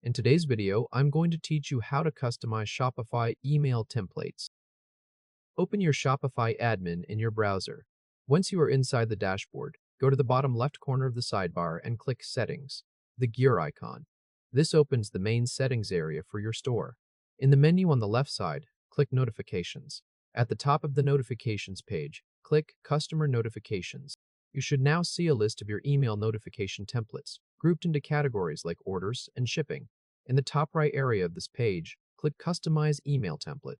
In today's video, I'm going to teach you how to customize Shopify email templates. Open your Shopify admin in your browser. Once you are inside the dashboard, go to the bottom left corner of the sidebar and click Settings, the gear icon. This opens the main settings area for your store. In the menu on the left side, click Notifications. At the top of the Notifications page, click Customer Notifications. You should now see a list of your email notification templates, grouped into categories like orders and shipping. In the top right area of this page, click Customize Email Template.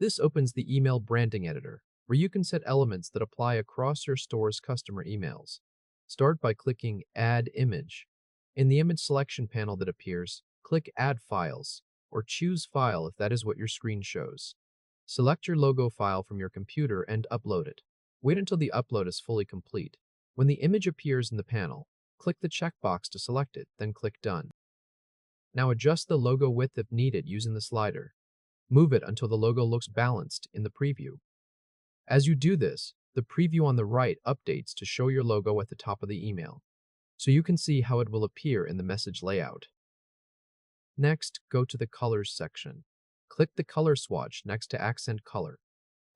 This opens the Email Branding Editor, where you can set elements that apply across your store's customer emails. Start by clicking Add Image. In the image selection panel that appears, click Add Files, or choose File if that is what your screen shows. Select your logo file from your computer and upload it. Wait until the upload is fully complete. When the image appears in the panel, click the checkbox to select it, then click Done. Now adjust the logo width if needed using the slider. Move it until the logo looks balanced in the preview. As you do this, the preview on the right updates to show your logo at the top of the email, so you can see how it will appear in the message layout. Next, go to the Colors section. Click the color swatch next to Accent Color.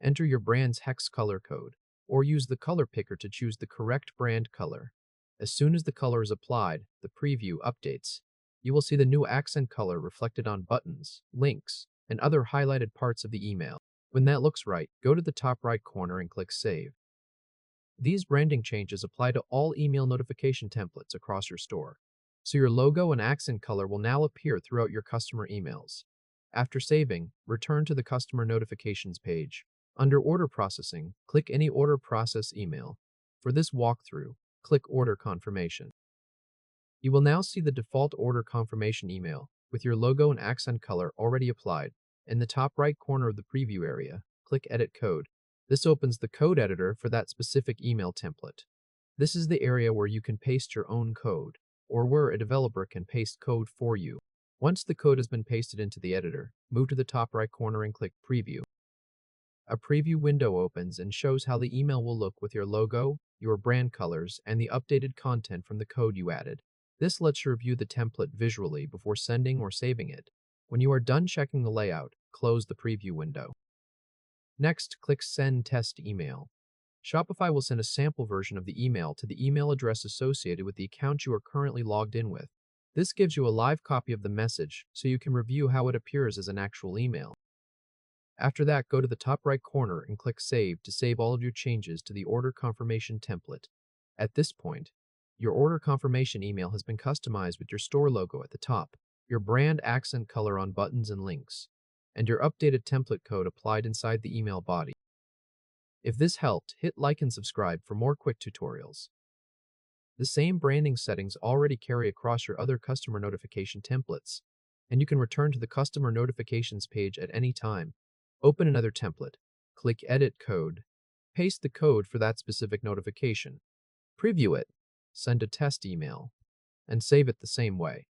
Enter your brand's hex color code, or use the color picker to choose the correct brand color. As soon as the color is applied, the preview updates. You will see the new accent color reflected on buttons, links, and other highlighted parts of the email. When that looks right, go to the top right corner and click Save. These branding changes apply to all email notification templates across your store, so your logo and accent color will now appear throughout your customer emails. After saving, return to the Customer Notifications page. Under Order Processing, click any order process email. For this walkthrough, click Order Confirmation. You will now see the default order confirmation email with your logo and accent color already applied. In the top right corner of the preview area, click Edit Code. This opens the code editor for that specific email template. This is the area where you can paste your own code, or where a developer can paste code for you. Once the code has been pasted into the editor, move to the top right corner and click Preview. A preview window opens and shows how the email will look with your logo, your brand colors, and the updated content from the code you added. This lets you review the template visually before sending or saving it. When you are done checking the layout, close the preview window. Next, click Send Test Email. Shopify will send a sample version of the email to the email address associated with the account you are currently logged in with. This gives you a live copy of the message so you can review how it appears as an actual email. After that, go to the top right corner and click Save to save all of your changes to the order confirmation template. At this point, your order confirmation email has been customized with your store logo at the top, your brand accent color on buttons and links, and your updated template code applied inside the email body. If this helped, hit like and subscribe for more quick tutorials. The same branding settings already carry across your other customer notification templates, and you can return to the customer notifications page at any time. Open another template, click Edit Code, paste the code for that specific notification, preview it, send a test email, and save it the same way.